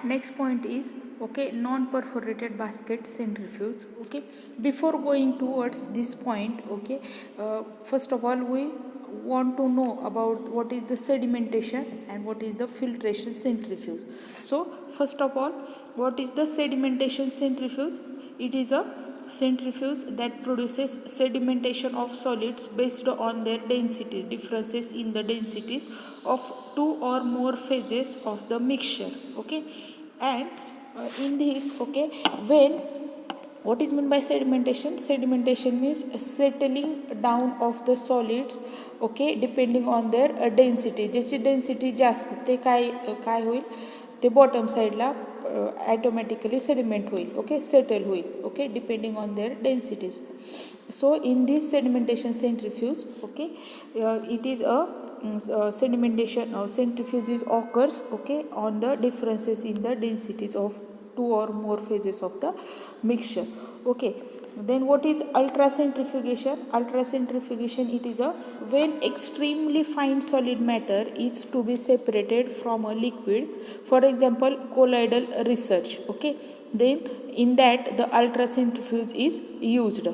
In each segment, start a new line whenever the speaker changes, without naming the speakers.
next point is non-perforated basket centrifuge. Okay, before going towards this point, first of all we want to know about what is the sedimentation and what is the filtration centrifuge. So first of all, what is the sedimentation centrifuge? It is a centrifuge that produces sedimentation of solids based on their density differences in the densities of two or more phases of the mixture. Okay, and in this, when what is meant by sedimentation? Sedimentation means settling down of the solids, depending on their density. ज्याची density जास्त ते काय होईल, ते bottom साईडला automatically sediment होईल, settle होईल, depending on their densities. So in this sedimentation centrifuge, it is a sedimentation centrifuges occurs on the differences in the densities of two or more phases of the mixture. Then what is ultracentrifugation? Ultracentrifugation, it is a when extremely fine solid matter is to be separated from a liquid, for example colloidal research. Then in that the ultracentrifuge is used.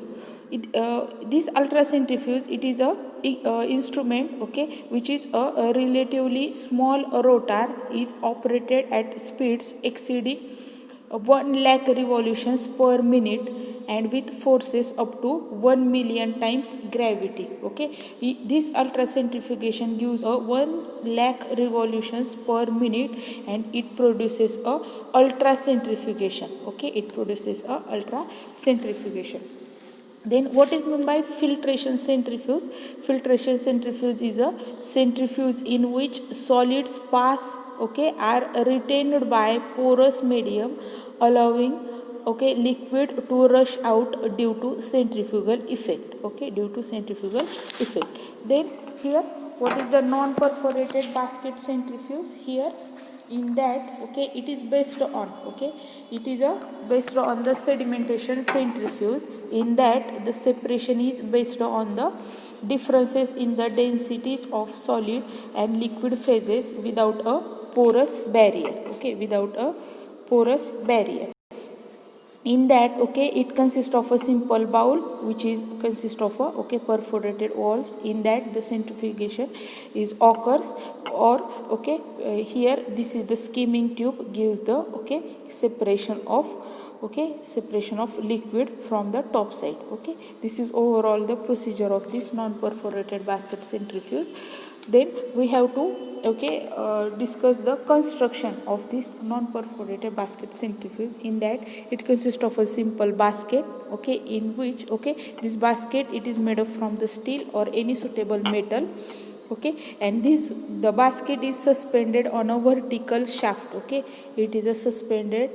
This ultracentrifuge, it is a instrument which is a relatively small rotor, is operated at speeds exceeding 1 lakh revolutions per minute and with forces up to 1 million times gravity. This ultracentrifugation gives a 1 lakh revolutions per minute and it produces a ultracentrifugation. It produces a ultracentrifugation. Then what is meant by filtration centrifuge? Filtration centrifuge is a centrifuge in which solids pass are retained by porous medium, allowing liquid to rush out due to centrifugal effect. Due to centrifugal effect. Then here, what is the non-perforated basket centrifuge? Here in that, it is based on it is based on the sedimentation centrifuge. In that the separation is based on the differences in the densities of solid and liquid phases without a porous barrier. Without a porous barrier. In that, it consists of a simple bowl which is consists of a perforated walls. In that the centrifugation is occurs, or here this is the skimming tube gives the separation of separation of liquid from the top side. This is overall the procedure of this non-perforated basket centrifuge. Then we have to discuss the construction of this non-perforated basket centrifuge. In that it consists of a simple basket, in which this basket, it is made up from the steel or any suitable metal. And the basket is suspended on a vertical shaft. It is a suspended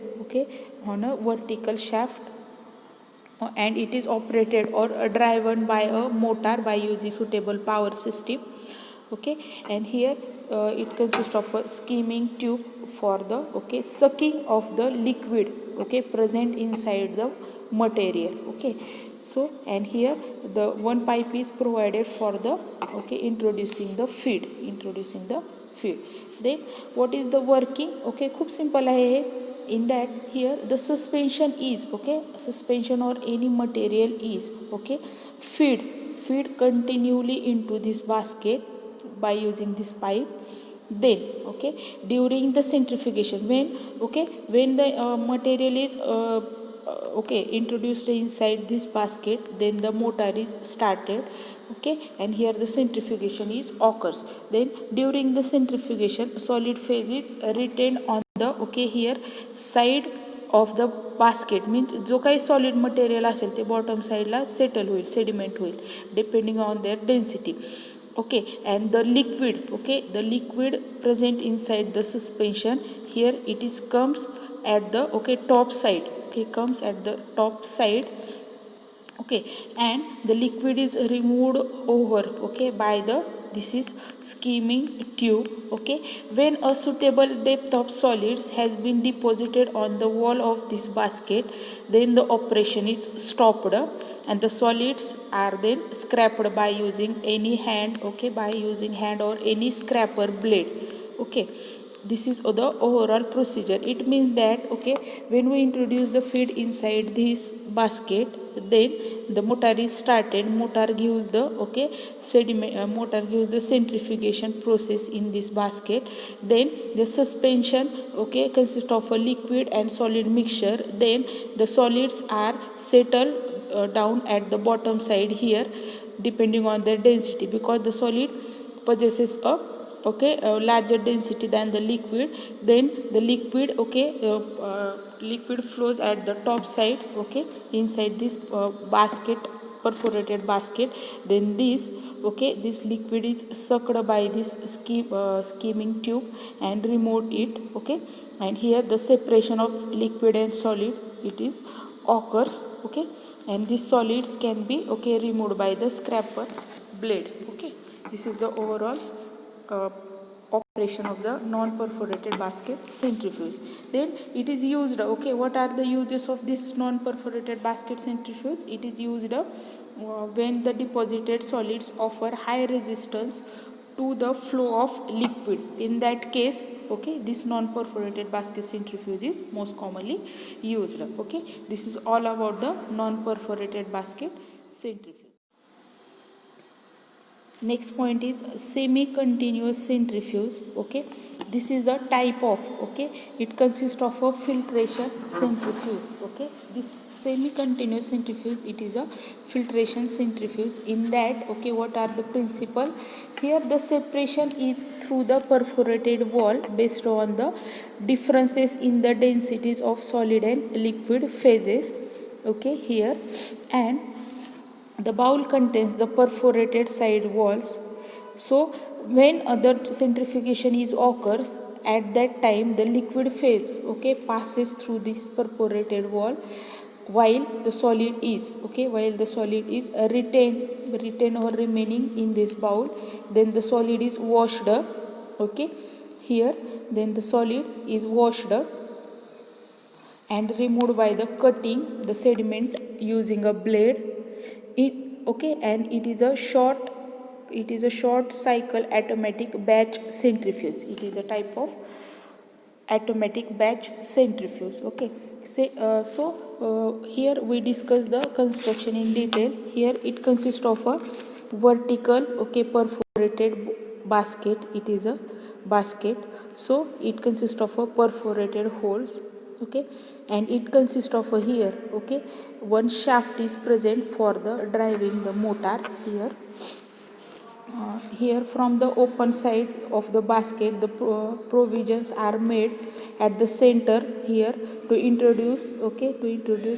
on a vertical shaft, and it is operated or driven by a motor by using suitable power system. And here it consists of a skimming tube for the sucking of the liquid present inside the material. So, and here the one pipe is provided for the introducing the feed. Then what is the working? खूप simple आहे. In that, here the suspension is suspension or any material is feed continually into this basket by using this pipe. Then during the centrifugation, when the material is introduced inside this basket, then the motor is started. And here the centrifugation is occurs. Then during the centrifugation, solid phase is retained on the here side of the basket. Means जो काही solid material असेल ते bottom side ला settle होईल, sediment होईल, depending on their density. And the liquid present inside the suspension, here it is comes at the top side. Comes at the top side. And the liquid is removed over by the this is skimming tube. When a suitable depth of solids has been deposited on the wall of this basket, then the operation is stopped and the solids are then scraped by using any hand by using hand or any scraper blade. this is the overall procedure. It means that when we introduce the feed inside this basket, then the motor is started. Motor gives the sediment, motor gives the centrifugation process in this basket. Then the suspension consists of a liquid and solid mixture. Then the solids are settled down at the bottom side here, depending on their density, because the solid possesses a larger density than the liquid. Then the liquid liquid flows at the top side inside this basket, perforated basket. Then this liquid is sucked by this skimming tube and removed it. And here the separation of liquid and solid it is occurs. And these solids can be removed by the scraper blade. This is the overall operation of the non-perforated basket centrifuge. Then it is used, what are the uses of this non-perforated basket centrifuge? It is used when the deposited solids offer high resistance to the flow of liquid. In that case, this non-perforated basket centrifuge is most commonly used. This is all about the non-perforated basket centrifuge. Next point is semi-continuous centrifuge. This is the type of it consists of a filtration centrifuge. This semi-continuous centrifuge, it is a filtration centrifuge. In that what are the principle? Here the separation is through the perforated wall based on the differences in the densities of solid and liquid phases. Here, and the bowl contains the perforated side walls. So when other centrifugation is occurs, at that time the liquid phase passes through this perforated wall, while the solid is retained or remaining in this bowl. Then the solid is washed up. Here then the solid is washed up and removed by the cutting the sediment using a blade. And it is a short cycle automatic batch centrifuge. It is a type of automatic batch centrifuge. Here we discuss the construction in detail. Here it consists of a vertical perforated basket. It is a basket, so it consists of a perforated holes. And it consists of a here one shaft is present for the driving the motor. Here from the open side of the basket the provisions are made at the center here to introduce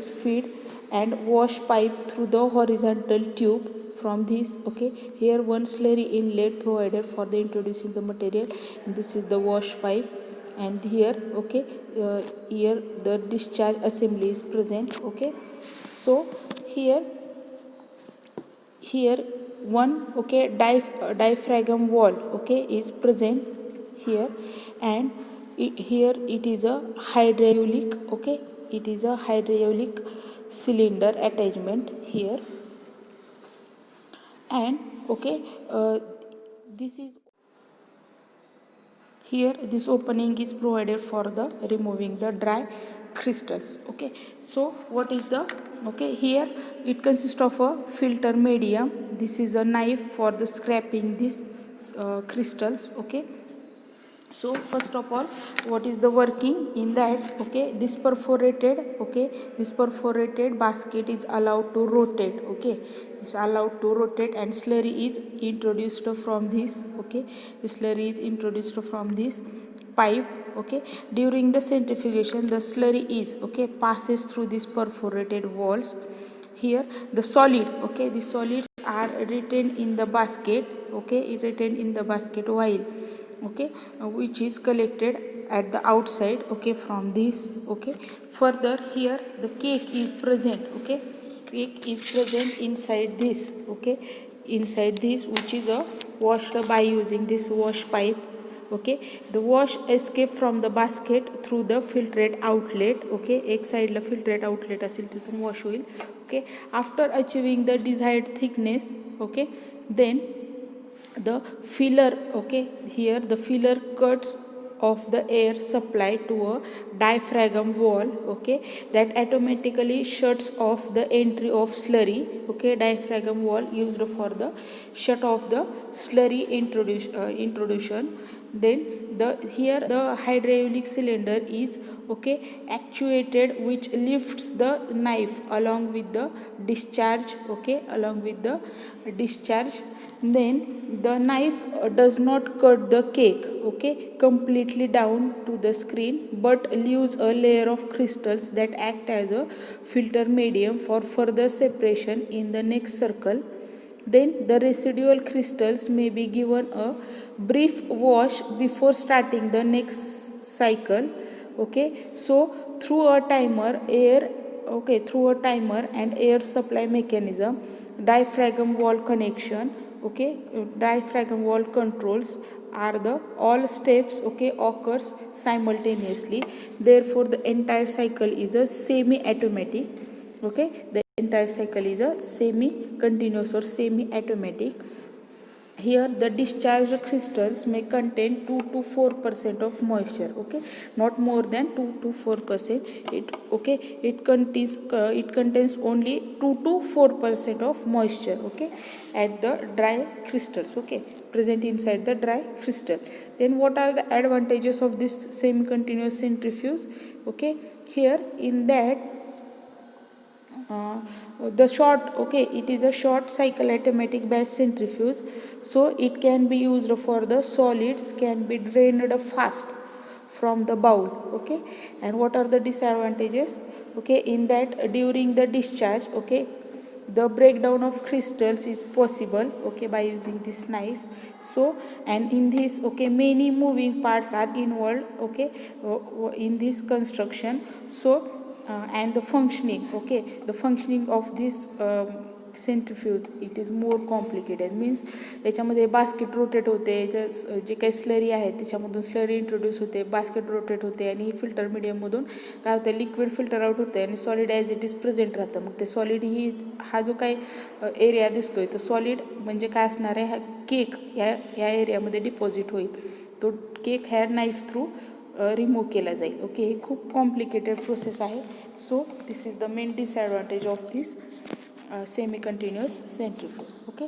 feed and wash pipe through the horizontal tube. From this here one slurry inlet provided for the introducing the material, and this is the wash pipe. And here here the discharge assembly is present. So here one diaphragm wall is present here. And here it is a hydraulic cylinder attachment here. And this is here this opening is provided for the removing the dry crystals. So what is the here it consists of a filter medium. This is a knife for the scraping these crystals. So first of all, what is the working in that? This perforated basket is allowed to rotate. It's allowed to rotate, and slurry is introduced from this. The slurry is introduced from this pipe. During the centrifugation the slurry is passes through these perforated walls. Here the solids are retained in the basket. Retained in the basket while which is collected at the outside from this. Further here the cake is present. Cake is present inside this. Inside this, which is washed by using this wash pipe. The wash escape from the basket through the filtrate outlet. एक साइडला filtrate outlet असेल तिथून wash होईल. After achieving the desired thickness, then the filler here the filler cuts of the air supply to a diaphragm wall, okay, that automatically shuts off the entry of slurry, okay. Diaphragm wall used for the shut off the slurry introduction. Then the here the hydraulic cylinder is, okay, actuated, which lifts the knife along with the discharge, okay, along with the discharge. Then the knife does not cut the cake, okay, completely down to the screen, but leaves a layer of crystals that act as a filter medium for further separation in the next circle. Then the residual crystals may be given a brief wash before starting the next cycle, okay. So through a timer air through a timer and air supply mechanism, diaphragm wall connection, okay, diaphragm wall controls are the all steps, okay, occurs simultaneously. Therefore the entire cycle is a semi automatic, okay. The entire cycle is a semi continuous or semi automatic. Here the discharged crystals may contain 2 to 4% of moisture, okay, not more than 2 to 4%. It contains only 2 to 4% of moisture, okay, at the dry crystals, okay, present inside the dry crystal. Then what are the advantages of this semi continuous centrifuge? Okay, here in that the short, okay, it is a short cycle automatic batch centrifuge, so it can be used for the solids can be drained fast from the bowl, okay. And what are the disadvantages? Okay, in that during the discharge, okay, the breakdown of crystals is possible, okay, by using this knife. So and in this, okay, many moving parts are involved, okay, in this construction. So and the functioning, okay, the functioning of this centrifuge, it is more complicated. Means याच्यामध्ये basket rotate होते, जे काही slurry आहे त्याच्यामधून slurry introduce होते, basket rotate होते आणि filter मीडियममधून काय होतं, लिक्विड फिल्टर आउट होते आणि solid as it is present राहतं. मग ते सॉलिड ही हा जो काही एरिया दिसतोय तो सॉलिड म्हणजे काय असणार आहे, हा केक या एरियामध्ये डिपॉझिट होईल. तो केक ह्या नाईफ थ्रू रिमूव्ह केला जाईल, ओके. ही खूप कॉम्प्लिकेटेड प्रोसेस आहे. So this is the main disadvantage of this semi continuous centrifuge, okay.